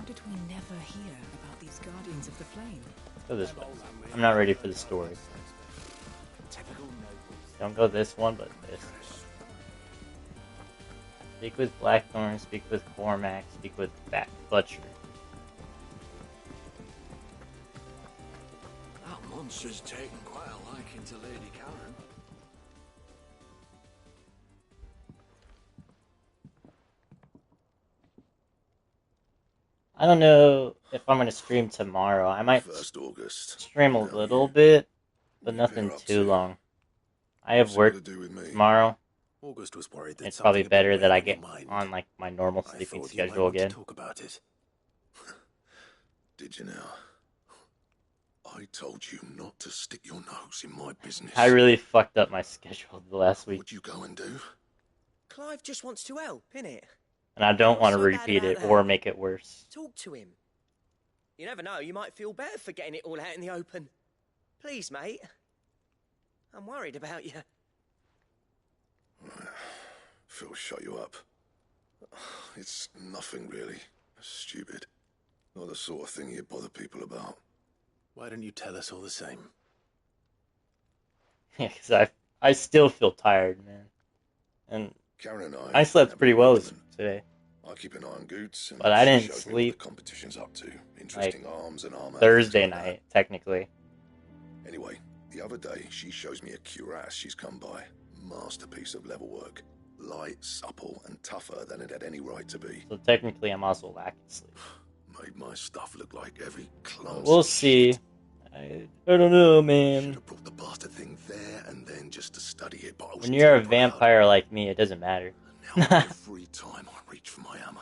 did we never hear about these Guardians of the Flame? Let's go this way. I'm not ready for the story. Don't go this one, but this. Speak with Blackthorn, speak with Cormac, speak with Butcher. That monster's taken quite a liking to Lady Karen. I don't know if I'm going to stream tomorrow. I might 1st August. stream a little bit, but nothing too long. I have work tomorrow. August was worried that It's probably better that I get get on like my normal sleeping schedule again. Talk about it. Did you now? I told you not to stick your nose in my business. I really fucked up my schedule the last week. What'd you go and do? Clive just wants to help, innit? And I don't want to repeat it or make it worse. Talk to him. You never know, you might feel better for getting it all out in the open. Please, mate. I'm worried about you. Phil shut you up. It's nothing really. Stupid. Not the sort of thing you bother people about. Why don't you tell us all the same? Yeah, because I still feel tired, man. And Karen and I slept pretty well today. I keep an eye on Goots, but I didn't sleep. The competition's up to interesting like arms and armor. Thursday night, technically. Anyway, the other day she shows me a cuirass she's come by. Masterpiece of level work. Light, supple, and tougher than it had any right to be. So technically, I'm also lacking sleep. Made my stuff look like every clumsy we'll see. I don't know, man. Should have brought the bastard thing there and then just to study it. But when you're a vampire like me, it doesn't matter. Now every time I reach for my hammer,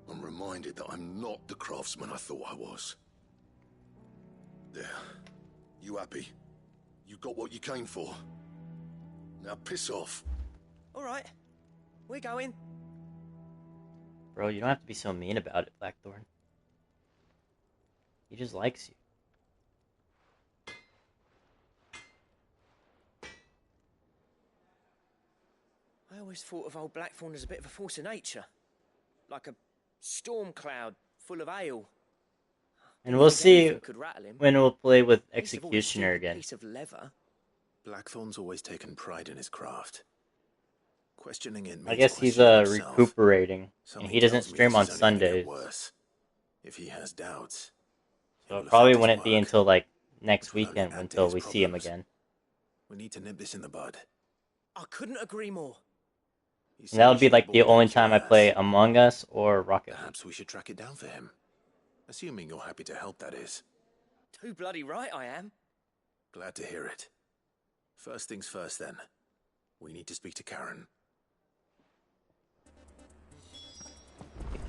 I'm reminded that I'm not the craftsman I thought I was. There. You happy? You got what you came for. Now piss off. All right. We're going. Bro, you don't have to be so mean about it, Blackthorn. He just likes you. I always thought of old Blackthorn as a bit of a force of nature. Like a storm cloud full of ale. And we'll see when we'll play with Executioner again. Piece of leather. Blackthorn's always taken pride in his craft. Questioning it. I guess he's recuperating, and he doesn't stream on Sundays. If he has doubts, so it probably wouldn't be until like next weekend until we see him again. We need to nip this in the bud. I couldn't agree more. And that would be like the only time I play Among Us or Rocket League. Perhaps we should track it down for him. Assuming you're happy to help, that is. Too bloody right I am. Glad to hear it. First things first, then. We need to speak to Karen.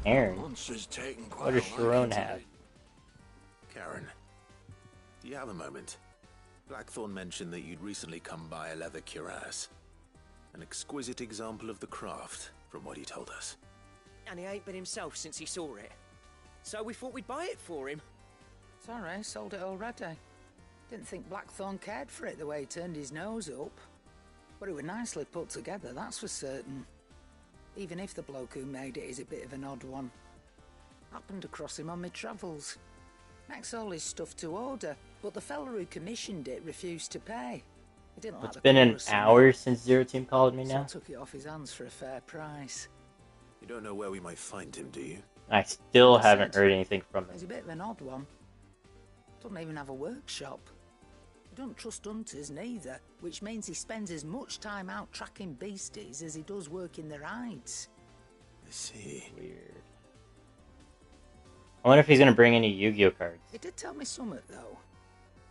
Karen? What does Sharon have? Karen, do you have a moment? Blackthorn mentioned that you'd recently come by a leather cuirass. An exquisite example of the craft, from what he told us. And he ain't been himself since he saw it. So we thought we'd buy it for him. Sorry, sold it already. Didn't think Blackthorn cared for it the way he turned his nose up. But it was nicely put together, that's for certain. Even if the bloke who made it is a bit of an odd one. Happened across him on my travels. Makes all his stuff to order, but the fella who commissioned it refused to pay. He didn't like it's been an hour since Zero Team called me now. So I took it off his hands for a fair price. You don't know where we might find him, do you? I still haven't heard anything from him. He's a bit of an odd one. Doesn't even have a workshop. He don't trust hunters neither, which means he spends as much time out tracking beasties as he does working their hides. I see. Weird. I wonder if he's gonna bring any Yu-Gi-Oh cards. He did tell me something though.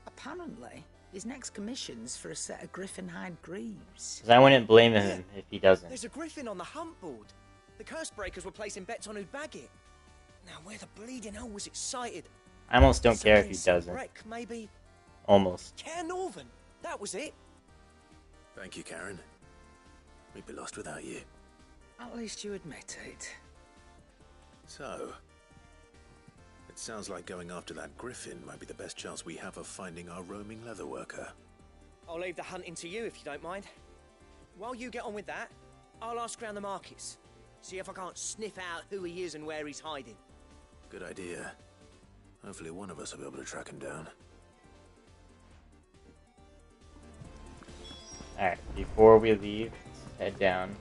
Apparently, his next commission's for a set of griffin hide greaves. Because I wouldn't blame him if he doesn't. There's a griffin on the hunt board. The curse breakers were placing bets on who'd bag it. Now where the bleeding hell was excited? I almost don't care if he doesn't. Maybe. Almost. Care Northern. That was it. Thank you, Karen. We'd be lost without you. At least you admit it. So, it sounds like going after that griffin might be the best chance we have of finding our roaming leatherworker. I'll leave the hunting to you if you don't mind. While you get on with that, I'll ask around the markets. See if I can't sniff out who he is and where he's hiding. Good idea. Hopefully one of us will be able to track him down. Alright, before we leave, let's head down.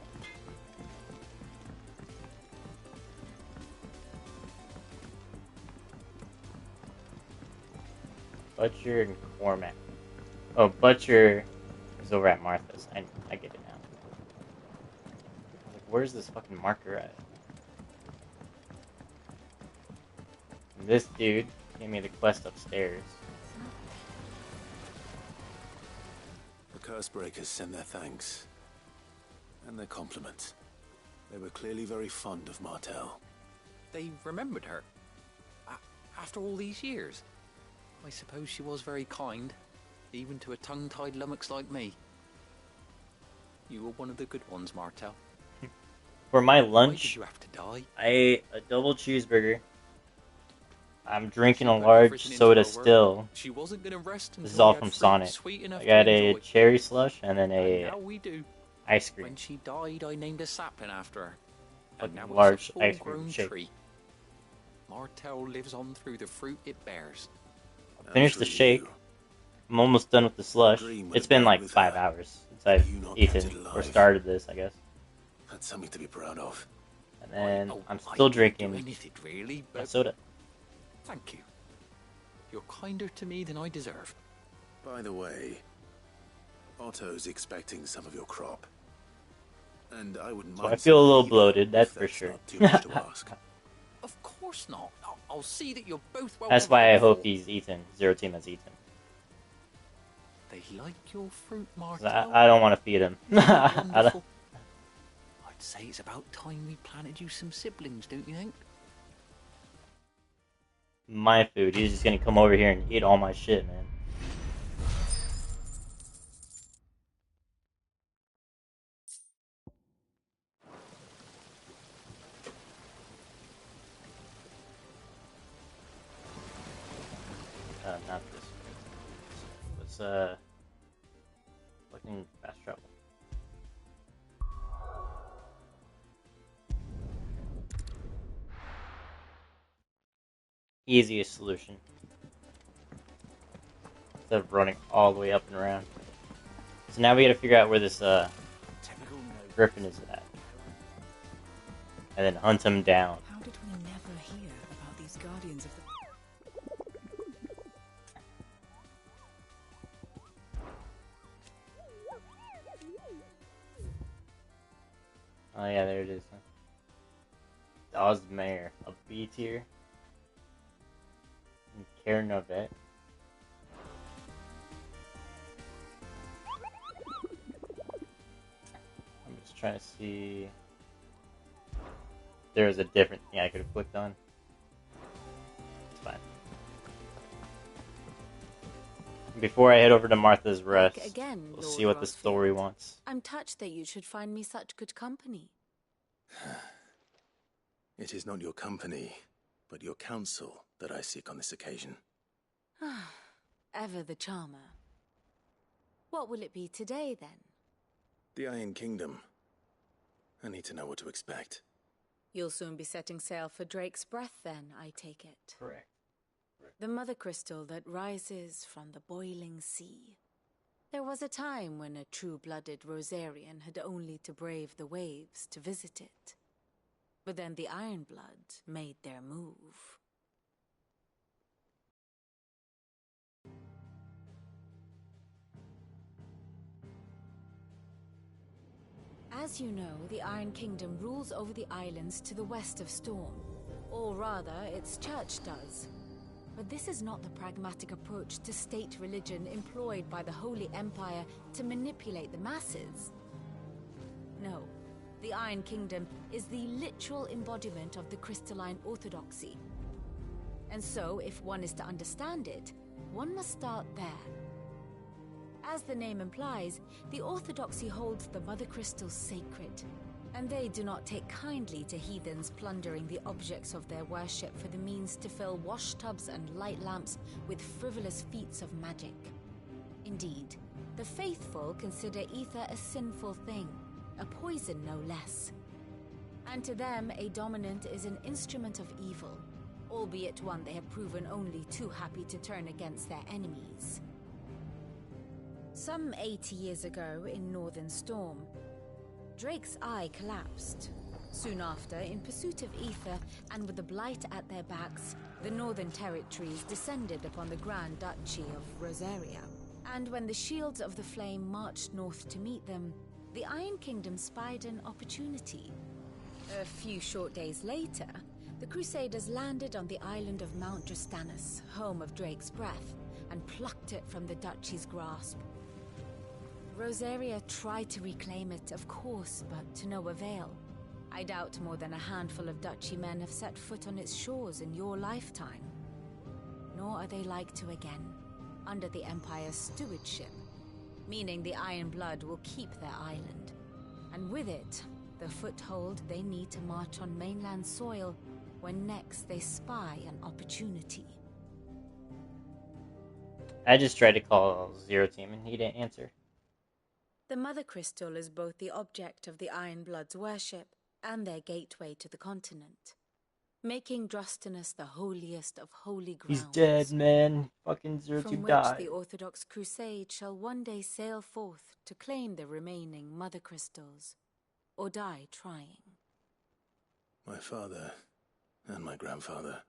Butcher and Cormac. Oh, Butcher is over at Martha's. I get it now. Like, where's this fucking marker at? And this dude gave me the quest upstairs. The Cursebreakers send their thanks. And their compliments. They were clearly very fond of Martel. They remembered her. After all these years. I suppose she was very kind, even to a tongue-tied lummox like me. You were one of the good ones, Martel. For my Why lunch, did you have to die? I ate a double cheeseburger. I'm drinking a She put large everything into soda her work. still. She wasn't going to rest until This is all we had from fruit Sonic. sweet enough I got to a enjoy. cherry slush and then And a now we do. ice cream. When she died, I named a sapling after her. Fucking And now large it's a ice cream full-grown shake. tree. Martel lives on through the fruit it bears. Finished the shake. I'm almost done with the slush. It's been like 5 hours since I've eaten or started this, I guess. That's something to be proud of. And then Oh, I'm I still didn't do drinking anything really, my but soda. thank you. You're kinder to me than I deserve. By the way, Otto's expecting some of your crop. And I wouldn't So mind I feel a some little either, bloated, that's if for sure. not too much to ask. Of course not. I'll see that you're both well. That's why I hope provided he's eaten. Zero Team has eaten. for. They like your fruit, 'Cause Martel. I don't want to feed him. I don't- Wonderful. I'd say it's about time we planted you some siblings, don't you think? my food. He's just gonna come over here and eat all my shit, man. Not this. Let's fucking fast travel. Easiest solution. Instead of running all the way up and around. So now we gotta figure out where this Griffin is at. And then hunt him down. How did we never hear about these guardians of the... Oh yeah, there it is. Osmare, a B tier. And Kernovet. I'm just trying to see. There's a different thing I could have clicked on. It's fine. Before I head over to Martha's Rest, again, we'll Lord see what the Rosfield. story wants. I'm touched that you should find me such good company. It is not your company, but your counsel that I seek on this occasion. Ever the charmer. What will it be today, then? The Iron Kingdom. I need to know what to expect. You'll soon be setting sail for Drake's Breath, then, I take it. Correct. The mother crystal that rises from the boiling sea. There was a time when a true-blooded Rosarian had only to brave the waves to visit it. But then the Ironblood made their move. As you know, the Iron Kingdom rules over the islands to the west of Storm. Or rather, its church does. But this is not the pragmatic approach to state religion employed by the Holy Empire to manipulate the masses. No, the Iron Kingdom is the literal embodiment of the crystalline orthodoxy. And so, if one is to understand it, one must start there. As the name implies, the orthodoxy holds the Mother Crystals sacred, and they do not take kindly to heathens plundering the objects of their worship for the means to fill washtubs and light lamps with frivolous feats of magic. Indeed, the faithful consider ether a sinful thing, a poison no less. And to them, a dominant is an instrument of evil, albeit one they have proven only too happy to turn against their enemies. Some 80 years ago in Northern Storm, Drake's Eye collapsed. Soon after, in pursuit of ether and with the Blight at their backs, the Northern Territories descended upon the Grand Duchy of Rosaria. And when the Shields of the Flame marched north to meet them, the Iron Kingdom spied an opportunity. A few short days later, the Crusaders landed on the island of Mount Drastanus, home of Drake's Breath, and plucked it from the Duchy's grasp. Rosaria tried to reclaim it, of course, but to no avail. I doubt more than a handful of Duchy men have set foot on its shores in your lifetime. Nor are they like to again, under the Empire's stewardship, meaning the Iron Blood will keep their island. And with it, the foothold they need to march on mainland soil when next they spy an opportunity. I just tried to call Zero Team and he didn't answer. The Mother Crystal is both the object of the Iron Blood's worship and their gateway to the continent, making Drastanus the holiest of holy grounds. He's dead, man. Fucking Zero From Team which died. the Orthodox Crusade shall one day sail forth to claim the remaining Mother Crystals, or die trying. My father and my grandfather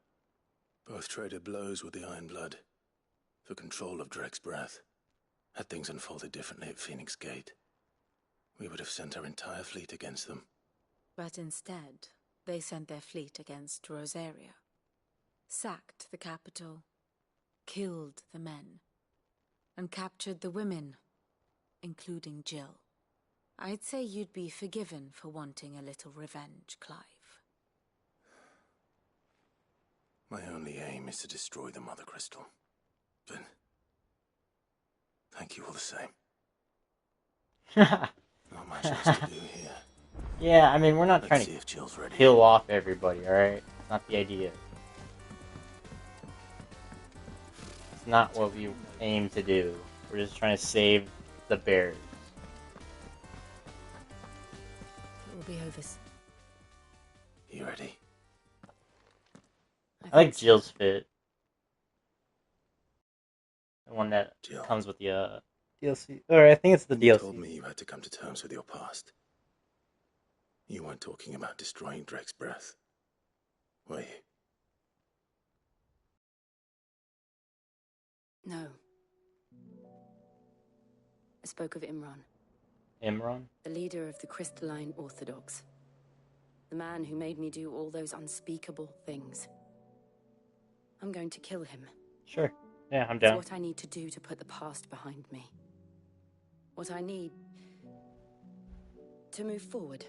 both traded blows with the Iron Blood for control of Drake's Breath. Had things unfolded differently at Phoenix Gate, we would have sent our entire fleet against them. But instead, they sent their fleet against Rosaria, sacked the capital, killed the men, and captured the women, including Jill. I'd say you'd be forgiven for wanting a little revenge, Clive. My only aim is to destroy the Mother Crystal. But thank you all the same. Not much else to do here. Yeah, I mean, we're not Let's trying see to if Jill's ready. kill off everybody, alright? It's not the idea. It's not what we aim to do. We're just trying to save the bears. It will be over. You ready? I like Jill's fit. The one that Jill. comes with the DLC. Or I think it's the You DLC. told me you had to come to terms with your past. You weren't talking about destroying Drake's Breath, were you? No. I spoke of Imran, Imran? the leader of the Crystalline Orthodox. The man who made me do all those unspeakable things. I'm going to kill him. Sure. Yeah, I'm It's down. what I need to do to put the past behind me. What I need to move forward.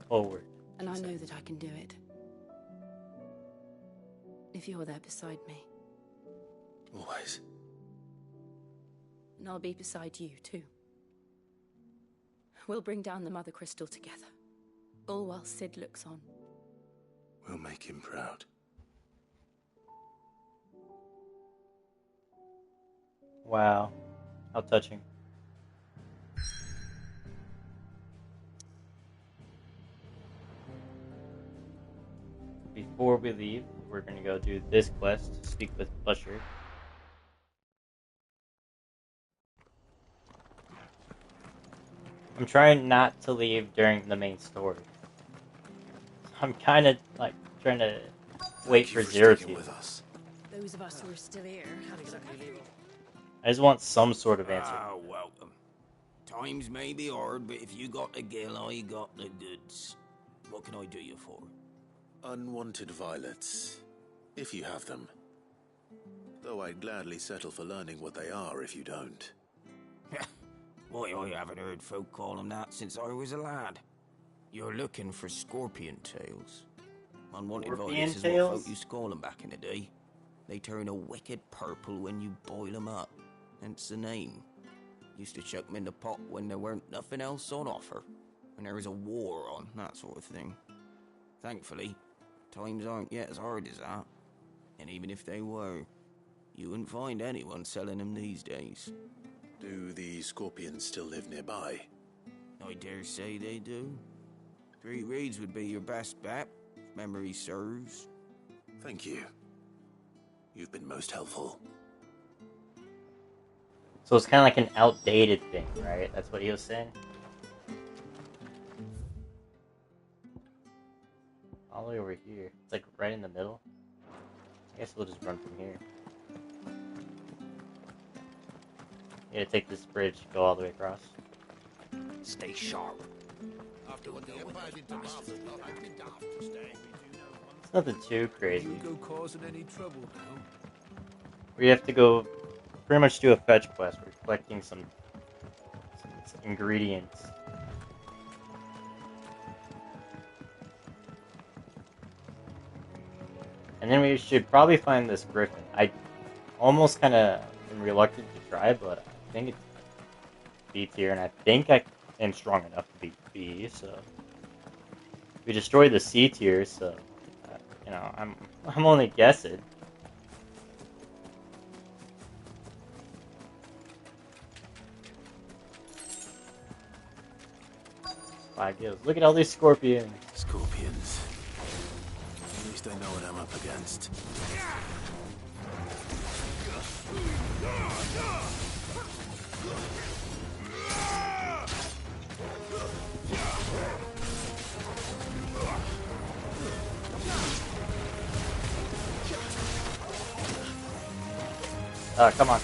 Forward. And I know that I can do it. If you're there beside me. Always. And I'll be beside you, too. We'll bring down the Mother Crystal together. All while Sid looks on. We'll make him proud. Wow. How touching. Before we leave, we're gonna go do this quest, speak with Busher. I'm trying not to leave during the main story. I'm kind of like trying to wait for Zero sticking Team. with us. Those of us who are still here. I just want some sort of answer. Ah, welcome. Times may be hard, but if you got the gill, I got the goods. What can I do you for? Unwanted violets, if you have them. Though I'd gladly settle for learning what they are if you don't. Why, I haven't heard folk call them that since I was a lad. You're looking for scorpion tails. Unwanted Scorpion violets is what tails? folk used to call them back in the day. They turn a wicked purple when you boil them up. Hence the name. Used to chuck them in the pot when there weren't nothing else on offer. When there was a war on, that sort of thing. Thankfully, times aren't yet as hard as that. And even if they were, you wouldn't find anyone selling them these days. Do the scorpions still live nearby? I dare say they do. 3 Reeds would be your best bet. memory serves. Thank you. You've been most helpful. So it's kind of like an outdated thing, right? That's what he was saying. All the way over here. It's like right in the middle. I guess we'll just run from here. You gotta take this bridge, go all the way across. Stay sharp. It's nothing too crazy. You go causing any trouble now? We have to go pretty much do a fetch quest. We're collecting some ingredients. And then we should probably find this griffin. I almost kind of am reluctant to try, but I think it's B tier, and I think I am strong enough to beat B, so... We destroyed the C tier, so... you know, I'm only guessing. Five gills. Look at all these scorpions. Scorpions. At least I know what I'm up against. Oh, come on.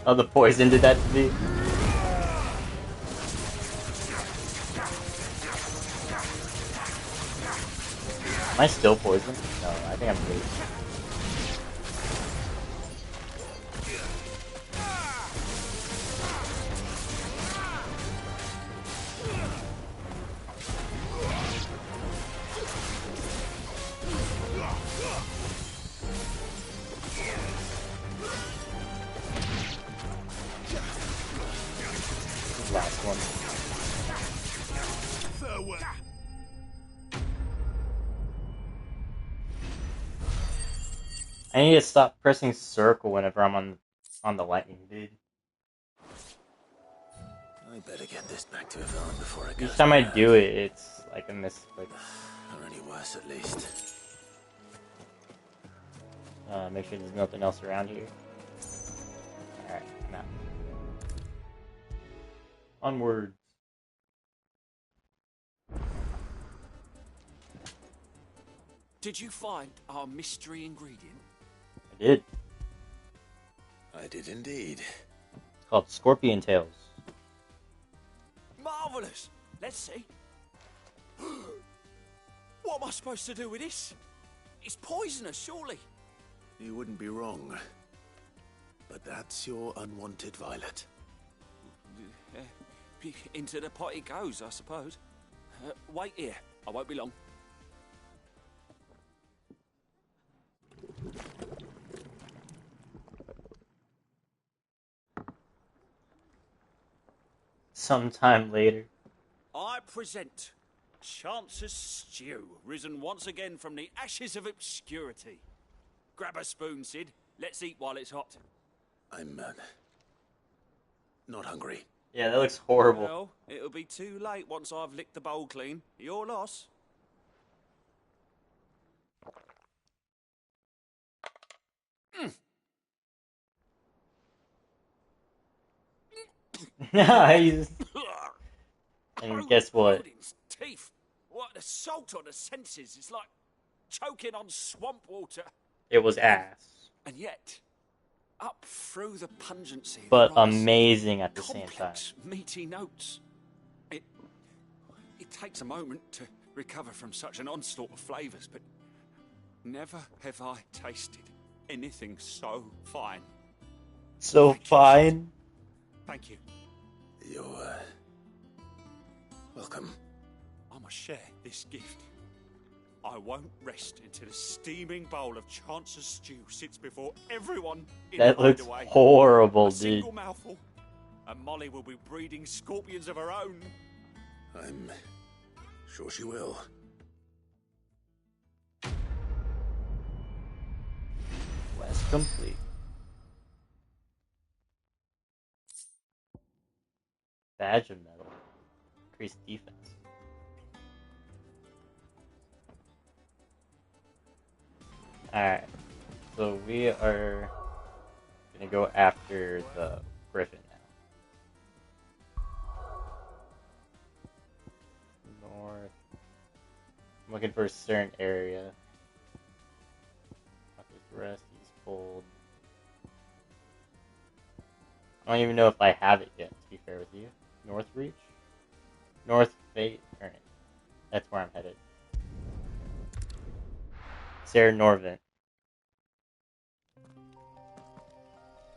Oh, the poison did that to me. Am I still poisoned? No, I think I'm good. Last one. I need to stop pressing circle whenever I'm on the lightning, dude. I better get this back to Yvonne before it goes Each time I bad. do it, it's like a misclick. Or any worse, at least. Make sure there's nothing else around here. Alright, I'm out. Onwards. Did you find our mystery ingredient? I did. I did indeed. It's called Scorpion Tails. Marvelous! Let's see. What am I supposed to do with this? It's poisonous, surely. You wouldn't be wrong. But that's your unwanted violet. Into the pot it goes, I suppose. Wait here. I won't be long. Sometime later. I present Chance's Stew, risen once again from the ashes of obscurity. Grab a spoon, Sid. Let's eat while it's hot. I'm, not hungry. Yeah, that looks horrible. Well, it'll be too late once I've licked the bowl clean. Your loss. Nice. And guess what? Odin's teeth. What the salt on the senses. It's like choking on swamp water. It was ass. And yet, up through the pungency, But there rise amazing at the same time. complex, meaty notes. It takes a moment to recover from such an onslaught of flavours, but never have I tasted anything so fine. So fine. Thank you. You're, welcome. I must share this gift. I won't rest until a steaming bowl of Chance's Stew sits before everyone in That the looks hideaway. horrible, A dude. single mouthful, and Molly will be breeding scorpions of her own. I'm sure she will. Quest complete. Badge of metal. Increased defense. Alright. So we are gonna go after the Griffin now. North. I'm looking for a certain area. Northeast West, East Cold. I don't even know if I have it yet, to be fair with you. North Reach? North Fate? Alright. That's where I'm headed. Sarah Norvent.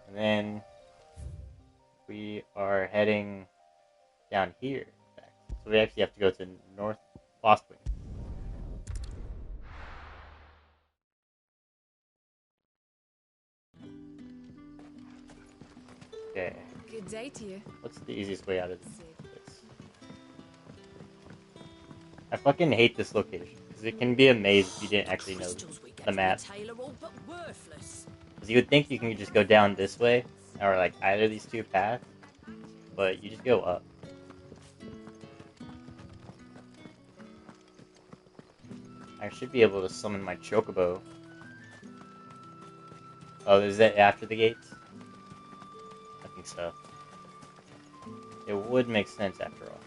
And then we are heading down here. So we actually have to go to North Lostwing. Okay. Good day to you. What's the easiest way out of this? I fucking hate this location because it can be a maze if you didn't actually know the map. Because you would think you can just go down this way or like either of these two paths, but you just go up. I should be able to summon my Chocobo. Oh, is that after the gates? I think so. It would make sense after all.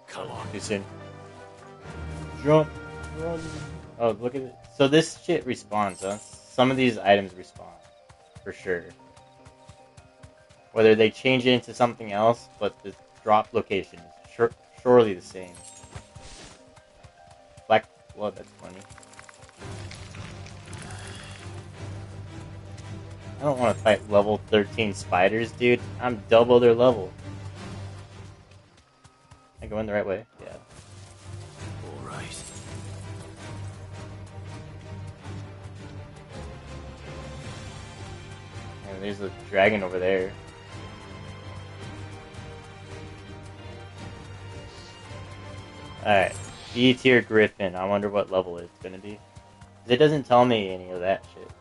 Come on. Too soon. Jump. Run. Oh, look at it. So this shit respawns, huh? Some of these items respawn. For sure. Whether they change it into something else, but the drop location is surely the same. Black blood, that's funny. I don't want to fight level 13 spiders, dude. I'm double their level. Am I going the right way? Yeah. Alright. And there's a dragon over there. Alright. B tier Griffin. I wonder what level it's gonna be. 'Cause it doesn't tell me any of that shit.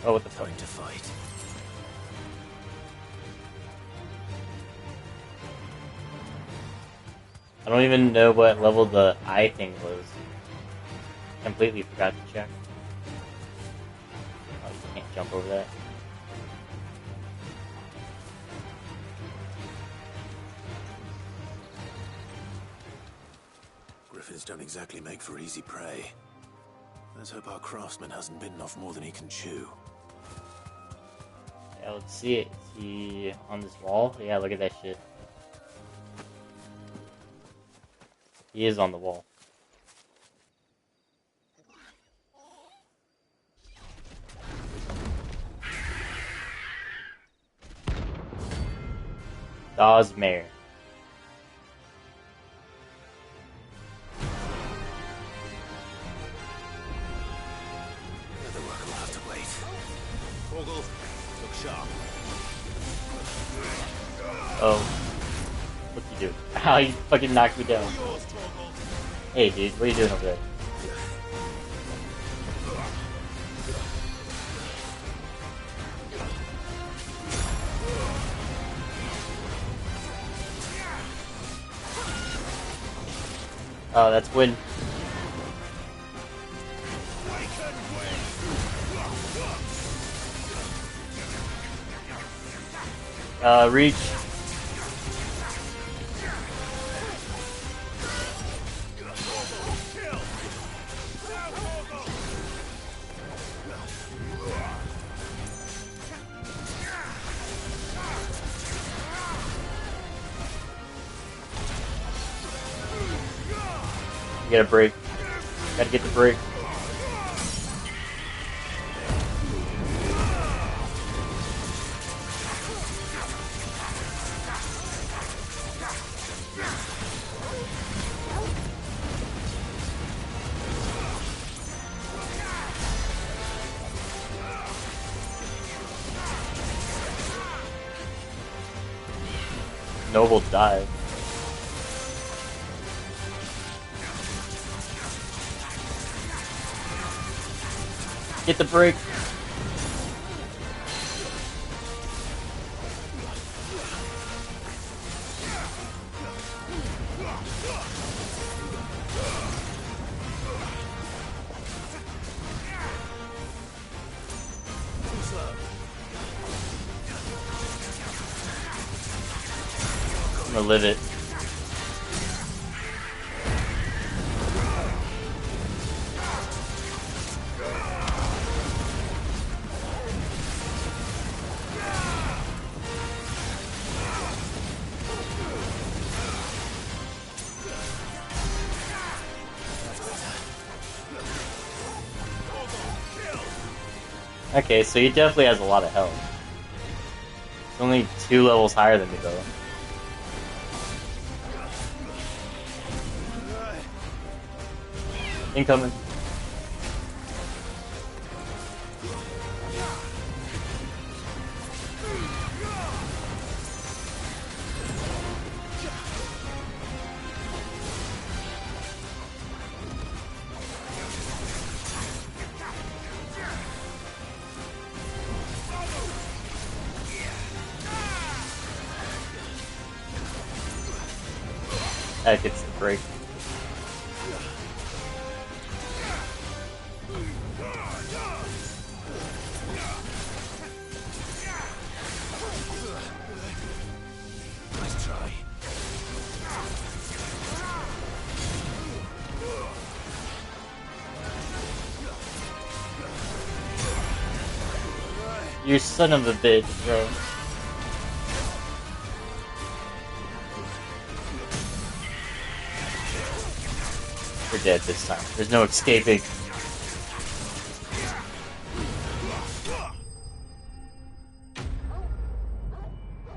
Oh, what the fuck? Time to fight. I don't even know what level the eye thing was. Completely forgot to check. Oh, you can't jump over that. Griffins don't exactly make for easy prey. Let's hope our craftsman hasn't bitten off more than he can chew. Yeah, let's see it. Is he on this wall? Yeah, look at that shit. He is on the wall. Dawsmare. The work will have to wait. Torgal, look sharp. Oh. What'd you do? How you fucking knocked me down. Hey dude, what are you doing over there? Oh, that's win. Reach. Get a break. Gotta get the break. Noble dive. Get the break. gonna live it. Okay, so he definitely has a lot of health. He's only 2 levels higher than me, though. Incoming. That gets the break. Nice try. You son of a bitch, bro. We're dead this time. There's no escaping.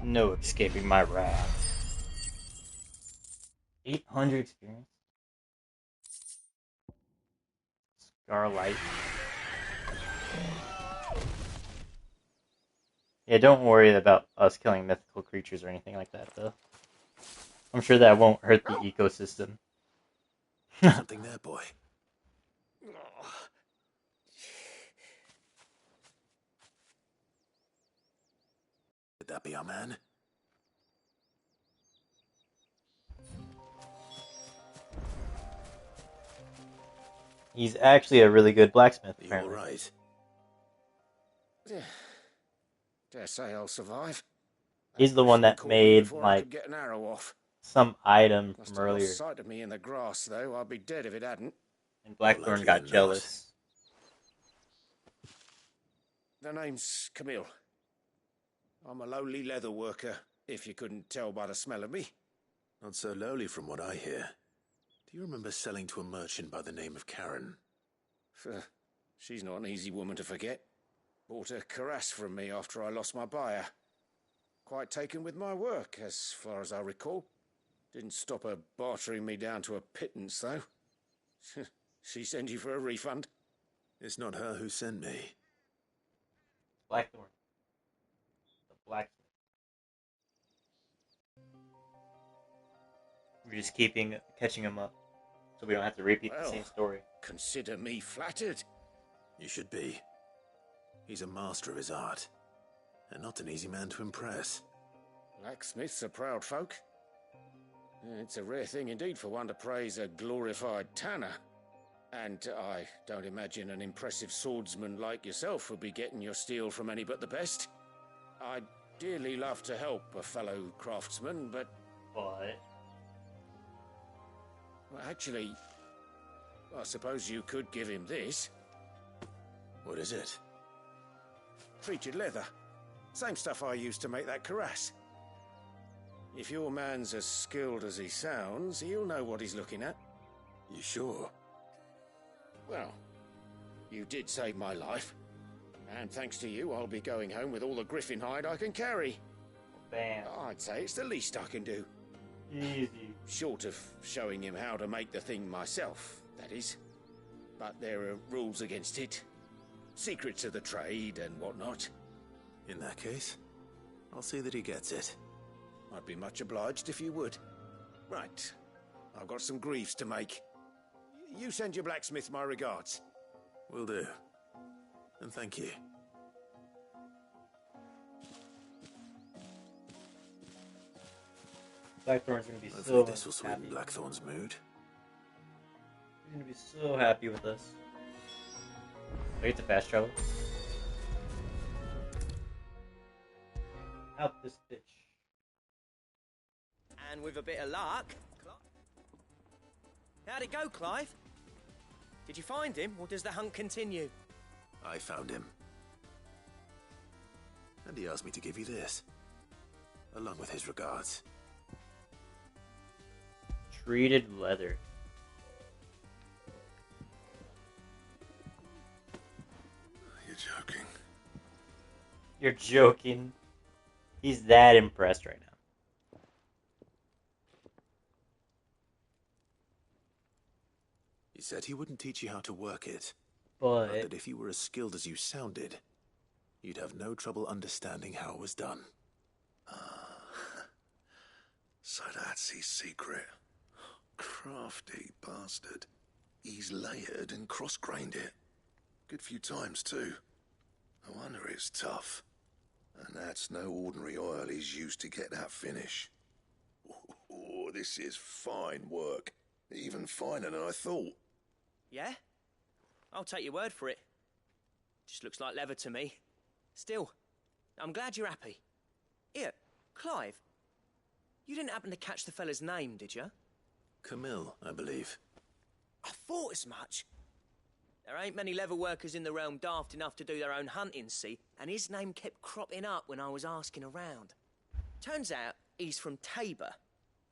No escaping my wrath. 800 experience. Scarlight. Yeah, don't worry about us killing mythical creatures or anything like that, though. I'm sure that won't hurt the ecosystem. Something there, boy. Could that be our man? He's actually a really good blacksmith, Are you apparently. all right? Dare say I'll survive. He's the one that Caught me made, before I like, could get an arrow off. some item Must from have earlier. lost sight of me in the grass, though. I'd be dead if it hadn't. And Blackthorn got jealous. The name's Camille. I'm a lowly leather worker, if you couldn't tell by the smell of me. Not so lowly from what I hear. Do you remember selling to a merchant by the name of Karen? She's not an easy woman to forget. Bought a cuirass from me after I lost my buyer. Quite taken with my work, as far as I recall. Didn't stop her bartering me down to a pittance, though. She sent you for a refund? It's not her who sent me. Blackthorn. The blacksmith. We're just catching him up, so we don't have to repeat the same story. Consider me flattered. You should be. He's a master of his art, and not an easy man to impress. Blacksmiths are proud folk. It's a rare thing indeed for one to praise a glorified tanner. And I don't imagine an impressive swordsman like yourself would be getting your steel from any but the best. I'd dearly love to help a fellow craftsman, but... But... Well, actually, I suppose you could give him this. What is it? Treated leather. Same stuff I used to make that cuirass. If your man's as skilled as he sounds, he'll know what he's looking at. You sure? Well, you did save my life. And thanks to you, I'll be going home with all the griffin hide I can carry. Bam. I'd say it's the least I can do. Easy. Short of showing him how to make the thing myself, that is. But there are rules against it. Secrets of the trade and whatnot. In that case, I'll see that he gets it. I'd be much obliged if you would. Right. I've got some greaves to make. You send your blacksmith my regards. Will do. And thank you. Blackthorn's gonna be I so think this will happy. sweeten Blackthorn's mood. He's gonna be so happy with us. Do I get to fast travel? Out this bitch. And with a bit of luck... How'd it go, Clive? Did you find him, or does the hunt continue? I found him. And he asked me to give you this, along with his regards. Treated leather. You're joking. You're joking. He's that impressed right now. He said he wouldn't teach you how to work it, but that if you were as skilled as you sounded, you'd have no trouble understanding how it was done. So that's his secret. Crafty bastard. He's layered and cross-grained it. Good few times, too. No wonder it's tough. And that's no ordinary oil he's used to get that finish. Oh, this is fine work. Even finer than I thought. Yeah? I'll take your word for it. Just looks like leather to me. Still, I'm glad you're happy. Here, Clive. You didn't happen to catch the fella's name, did you? Camille, I believe. I thought as much. There ain't many leather workers in the realm daft enough to do their own hunting, see, and his name kept cropping up when I was asking around. Turns out he's from Tabor.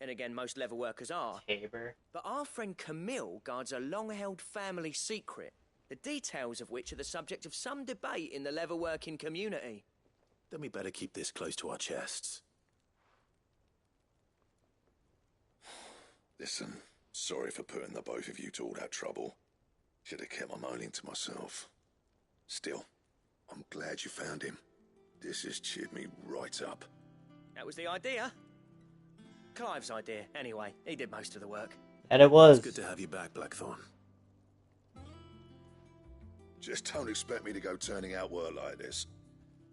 And again, most leather workers are. Tabor. But our friend Camille guards a long-held family secret, the details of which are the subject of some debate in the leather-working community. Then we better keep this close to our chests. Listen, sorry for putting the both of you to all that trouble. Should have kept my moaning to myself. Still, I'm glad you found him. This has cheered me right up. That was the idea. Clive's idea, anyway. He did most of the work. And it was. It's good to have you back, Blackthorn. Just don't expect me to go turning out work like this.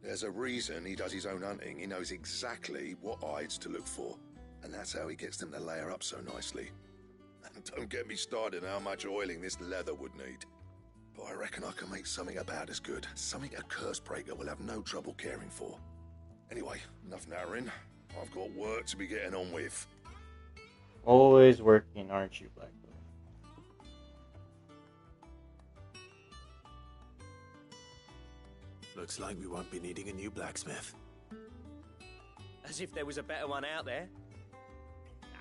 There's a reason he does his own hunting. He knows exactly what hides to look for. And that's how he gets them to layer up so nicely. And don't get me started on how much oiling this leather would need. But I reckon I can make something about as good. Something a Cursebreaker will have no trouble caring for. Anyway, enough narrowing. I've got work to be getting on with. Always working, aren't you, Blackthorn? Looks like we won't be needing a new blacksmith. As if there was a better one out there.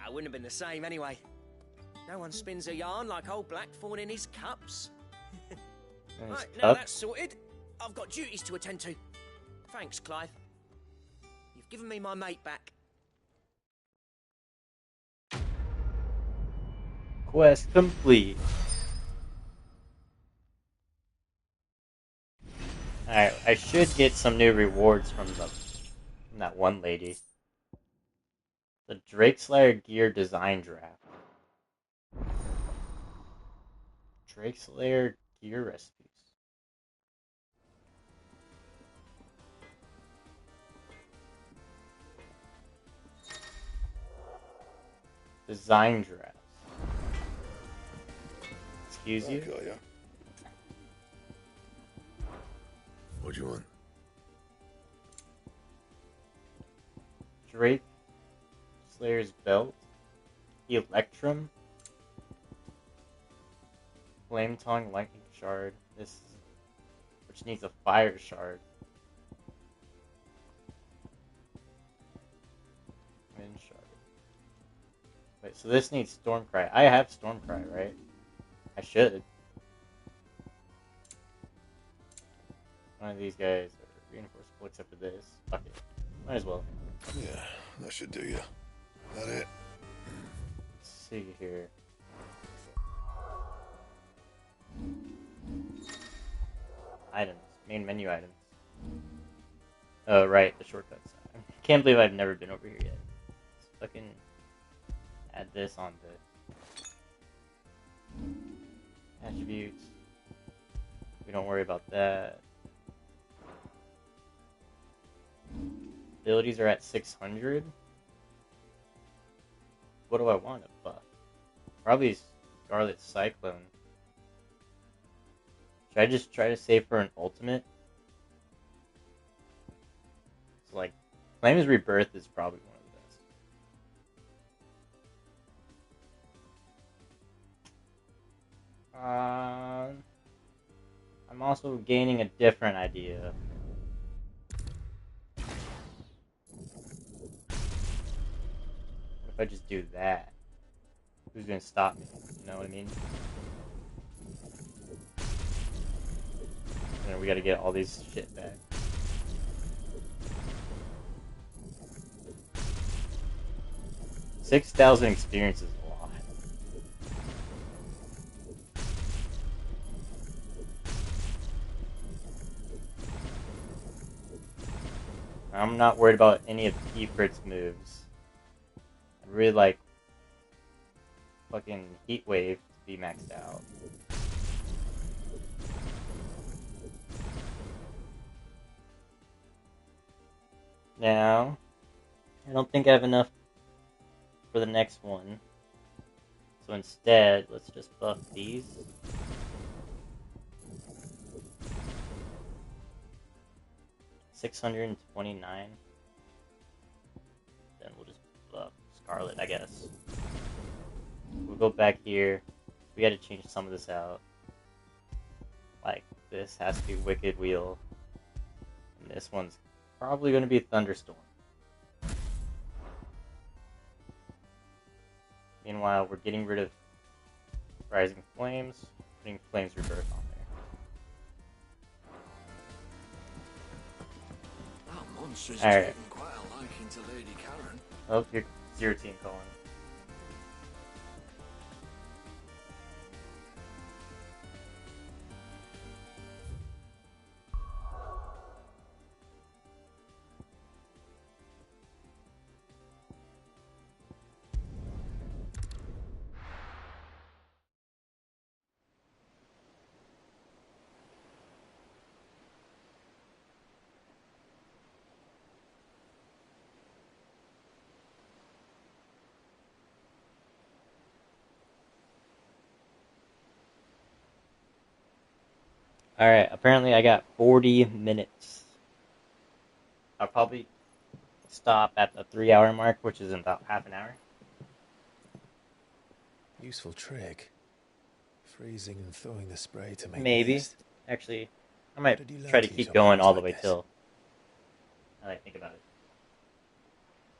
It wouldn't have been the same anyway. No one spins a yarn like old Blackthorn in his cups. Right, now that's sorted. I've got duties to attend to. Thanks, Clive. You've given me my mate back. Quest complete. Alright, I should get some new rewards from that one lady. The Drakeslayer Gear Design Draft. Drakeslayer Gear Recipes. Design drafts. Excuse you? Got ya. What do you want? Drake Slayer's Belt. Electrum. Flame Tongue Lightning Shard. This, which needs a Fire Shard. Wind Shard. Wait, so this needs Stormcry. I have Stormcry, right? I should. One of these guys are reinforceable except for this. Fuck it. Might as well. Yeah, that should do you. That it? Let's see here. Items. Main menu items. Oh, right. The shortcuts. I can't believe I've never been over here yet. Let's fucking add this on this. Attributes. We don't worry about that. Abilities are at 600. What do I want to buff? Probably Scarlet Cyclone. Should I just try to save for an ultimate? So like, Flame's Rebirth is probably one of the best. I'm also gaining a different idea. What if I just do that? Who's gonna stop me? You know what I mean? And we gotta get all these shit back. $6,000 experience is a lot. I'm not worried about any of Ifrit's moves. I'd really like fucking Heat Wave to be maxed out. Now, I don't think I have enough for the next one. So instead, let's just buff these. $629. Then we'll just buff Scarlet, I guess. We'll go back here. We had to change some of this out. Like, this has to be Wicked Wheel. And this one's probably going to be Thunderstorm. Meanwhile, we're getting rid of Rising Flames, putting Flames Rebirth on there. That monster's Alright. taken quite a liking to Lady Karen. Oh, here's your team calling. Alright, apparently I got 40 minutes. I'll probably stop at the 3-hour mark, which is in about half an hour. Useful trick. Freezing and thawing the spray to make Maybe. mist. Actually, I might Did you learn try to to keep use going all the options way like till I think about it.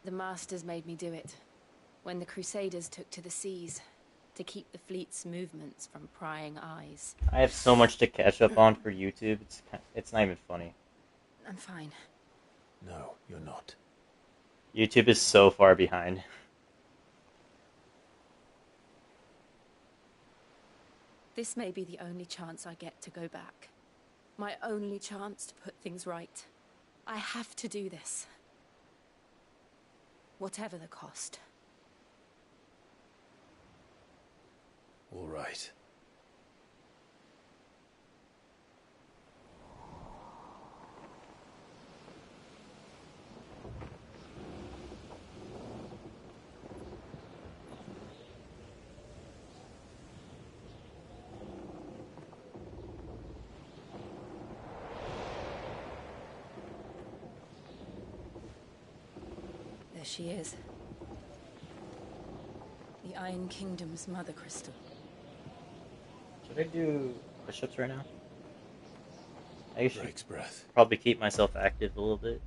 The Masters made me do it. When the Crusaders took to the seas, to keep the fleet's movements from prying eyes. I have so much to catch up on for YouTube, it's not even funny. I'm fine. No, you're not. YouTube is so far behind. This may be the only chance I get to go back. My only chance to put things right. I have to do this. Whatever the cost. All right. There she is. The Iron Kingdom's Mother Crystal. Should I do push-ups right now? I should Drake's breath. probably keep myself active a little bit.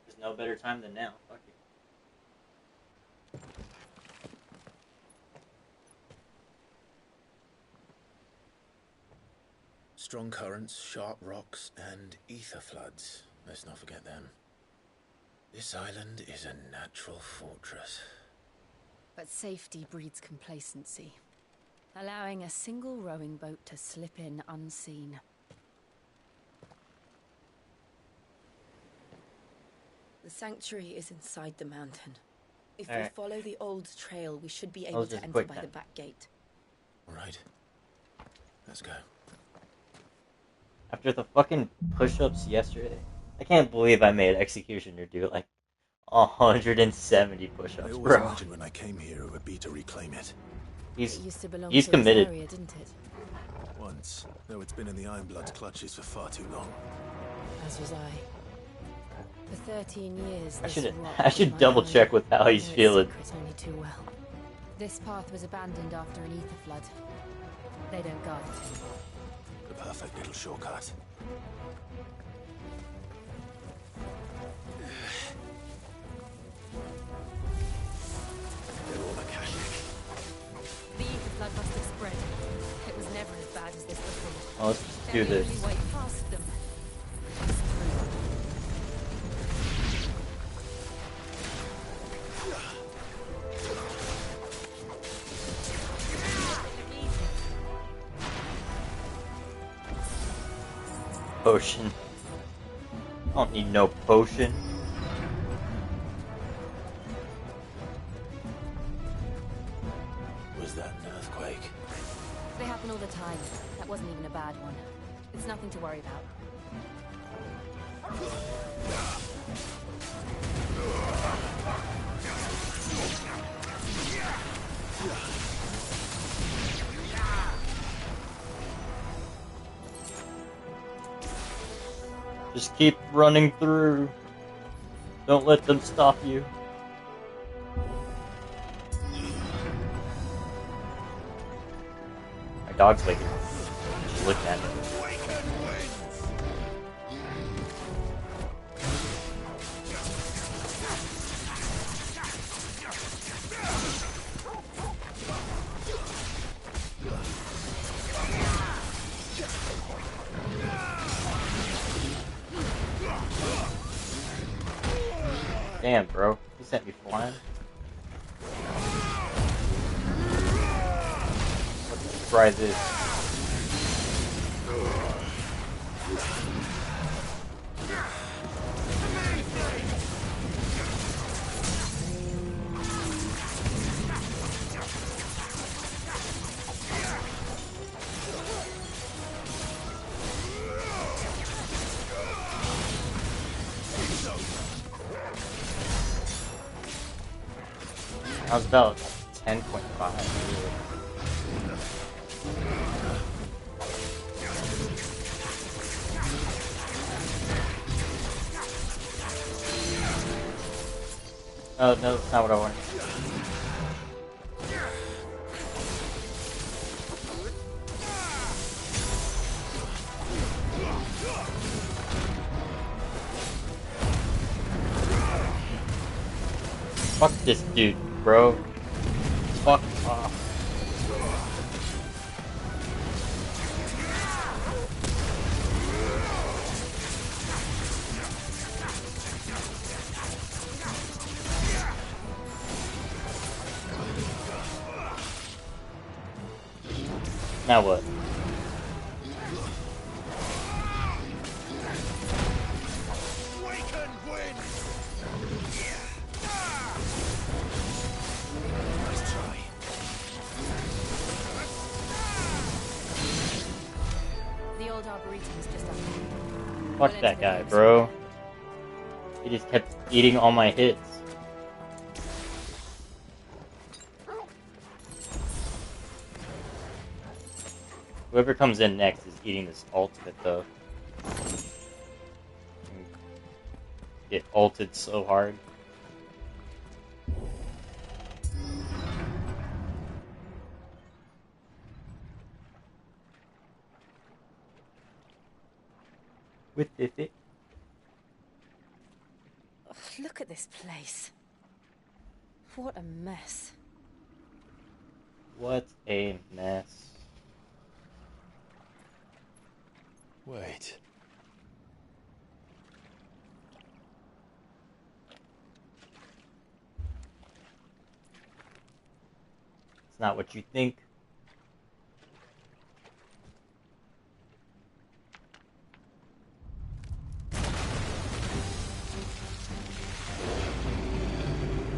There's no better time than now. Fuck it. Strong currents, sharp rocks, and ether floods. Let's not forget them. This island is a natural fortress. But safety breeds complacency, allowing a single rowing boat to slip in unseen. The sanctuary is inside the mountain. If we Alright. follow the old trail, we should be That able was to just enter quick by then. the back gate. All right. Let's go. After the fucking push-ups yesterday, I can't believe I made Executioner do like 170 I push-ups, always bro. imagined when I came here it would be to reclaim it. He's It used to belong he's to committed. Rosaria, didn't it? Once, though it's been in the Ironblood's clutches for far too long. As was I. For 13 years, I this should rock I was should my double home. check with how I he's know its feeling. secret only too well. This path was abandoned after an ether flood. They don't guard it anymore. The perfect little shortcut. They're all Akashic. The ether flood must have spread. It was never as bad as this before. Well, let's just do this. Only way past them. Potion. I don't need no potion. Was that an earthquake? They happen all the time. That wasn't even a bad one. It's nothing to worry about. Just keep running through. Don't let them stop you. My dog's waking up. She's looking at me. Damn, bro. He sent me flying. Let's try this. I was about 10.5. Oh, no, that's not what I wanted. Fuck this dude, bro. Fuck off. Now what? The old arboretum's just up there. Fuck that guy, bro. He just kept eating all my hits. Whoever comes in next is eating this ultimate, though. Get ulted so hard. With it. Ugh, look at this place. What a mess. What a mess. Wait. It's not what you think.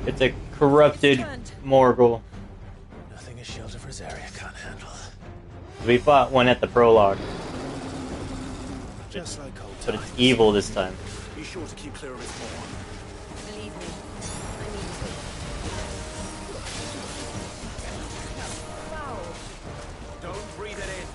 It's a corrupted Morgul. Nothing a shield of Rosaria can't handle. We fought one at the prologue, Just like old but it's times. evil this time. Be sure to keep clear of its horn. Believe me, I mean Don't breathe it in.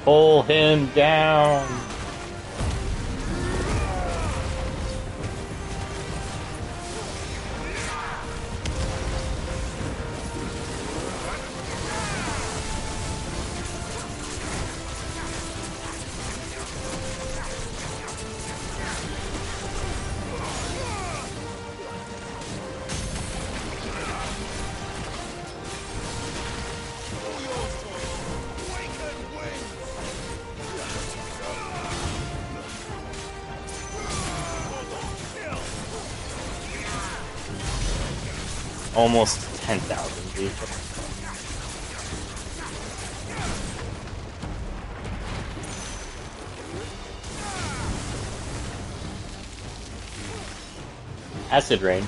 Pull him down. Almost 10,000 people. Acid rain.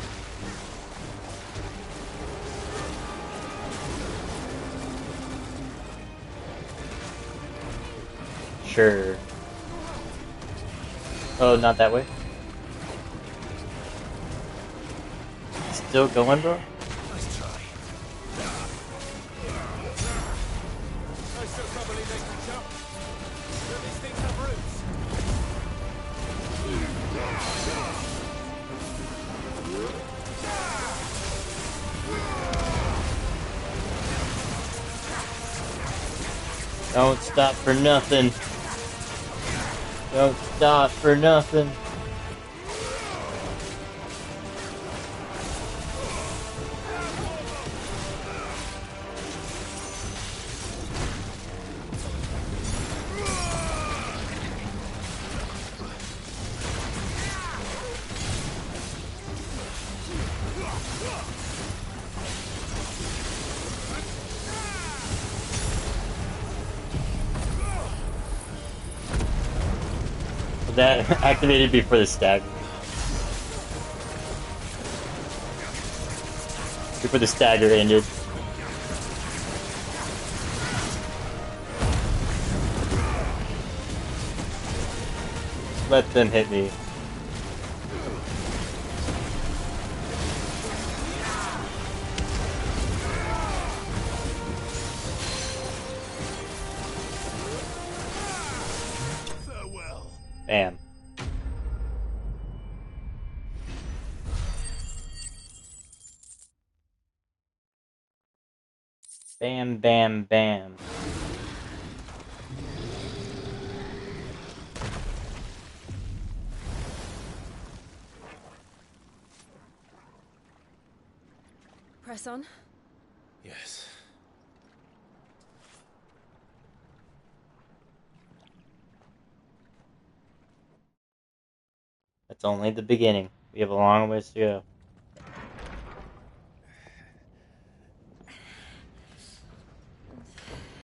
Sure. Oh, not that way. Still going, bro? Nice try. I still can't believe they can jump. Do these things have roots? Don't stop for nothing. Don't stop for nothing. That activated before the stagger. Before the stagger ended. Let them hit me. Bam. Bam, bam, bam. Press on. Yes. That's only the beginning. We have a long ways to go.